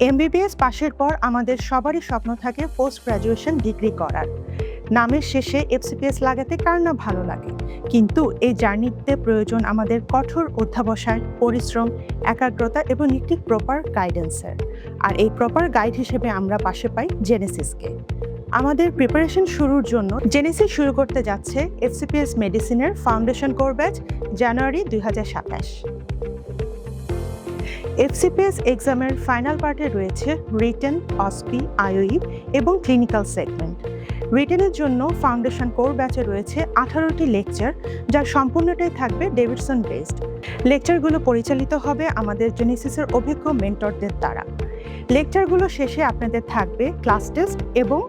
MBBS পাশের পর আমাদের সবারই স্বপ্ন থাকে পোস্ট গ্র্যাজুয়েশন ডিগ্রি করার। নামের শেষে এফসিপিএস লাগাতে কার না ভালো লাগে, কিন্তু এই জার্নিতে প্রয়োজন আমাদের কঠোর অধ্যাবসায়, পরিশ্রম, একাগ্রতা এবং একটি প্রপার গাইডেন্সের। আর এই প্রপার গাইড হিসেবে আমরা পাশে পাই জেনেসিসকে। আমাদের প্রিপারেশন শুরুর জন্য জেনেসিস শুরু করতে যাচ্ছে এফসিপিএস মেডিসিনের ফাউন্ডেশন কোর ব্যাচ জানুয়ারি 2027। এফসিপিএস এক্সামের ফাইনাল পার্টে রয়েছে রিটেন, অসপি, আইওই এবং ক্লিনিক্যাল সেগমেন্ট। রিটেনের জন্য ফাউন্ডেশন কোর ব্যাচে রয়েছে 18টি লেকচার, যার সম্পূর্ণটাই থাকবে ডেভিডসন বেসড। লেকচারগুলো পরিচালিত হবে আমাদের জেনেসিসের অভিজ্ঞ মেন্টরদের দ্বারা। লেকচারগুলো শেষে আপনাদের থাকবে ক্লাস টেস্ট এবং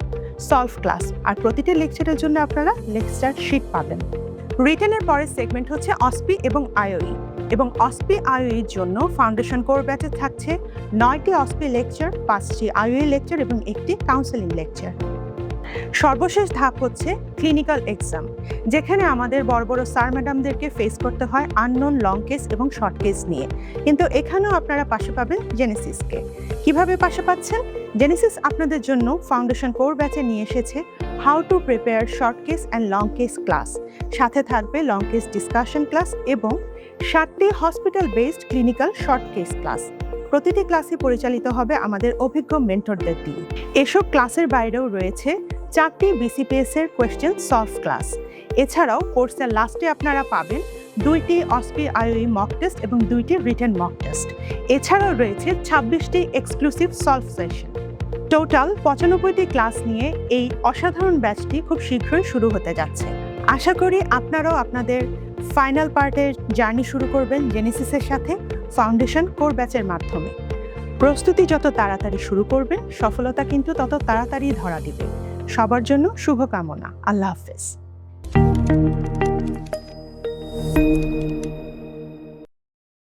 সলভ ক্লাস, আর প্রতিটি লেকচারের জন্য আপনারা লেকচার শিট পাবেন। রিটেনের পরের সেগমেন্ট হচ্ছে অসপি এবং আইওই, এবং অসপি আইওইর জন্য ফাউন্ডেশন কোর ব্যাচে থাকছে 9টি অসপি লেকচার, 5টি আইওই লেকচার এবং একটি কাউন্সেলিং লেকচার। সর্বশেষ ধাপ হচ্ছে ক্লিনিক্যাল এক্সাম, যেখানে আমাদের বড় বড় স্যার ম্যাডামদেরকে ফেস করতে হয় আননোন লং কেস এবং শর্ট কেস নিয়ে। কিন্তু এখানেও আপনারা পাশে পাবেন জেনেসিসকে। কিভাবে পাশে পাচ্ছেন? জেনেসিস আপনাদের জন্য ফাউন্ডেশন কোর ব্যাচে নিয়ে এসেছে how to prepare short case and long case class, সাথে থাকবে লং কেস ডিসকাশন ক্লাস এবং 7টি hospital based clinical short case class. প্রতিটি ক্লাসই পরিচালিত হবে আমাদের অভিজ্ঞ মেন্টরদের দিয়ে। এসব ক্লাসের বাইরেও রয়েছে 4টি বিসিপিএস এর কোয়েশ্চেন সলভ ক্লাস। এছাড়াও কোর্সের লাস্টে আপনারা পাবেন 2টি অসপি আইওই মক টেস্ট এবং 2টি রিটেন মক টেস্ট। এছাড়াও রয়েছে 26টি এক্সক্লুসিভ সলভ সেশন। টোটাল 95টি ক্লাস নিয়ে এই অসাধারণ ব্যাচটি খুব শীঘ্রই শুরু হতে যাচ্ছে। আশা করি আপনারাও আপনাদের ফাইনাল পার্টের জার্নি শুরু করবেন জেনেসিসের সাথে ফাউন্ডেশন কোর ব্যাচের মাধ্যমে। প্রস্তুতি যত তাড়াতাড়ি শুরু করবেন, সফলতা কিন্তু তত তাড়াতাড়ি ধরা দিবে। সবার জন্য শুভকামনা। আল্লাহ হাফেজ।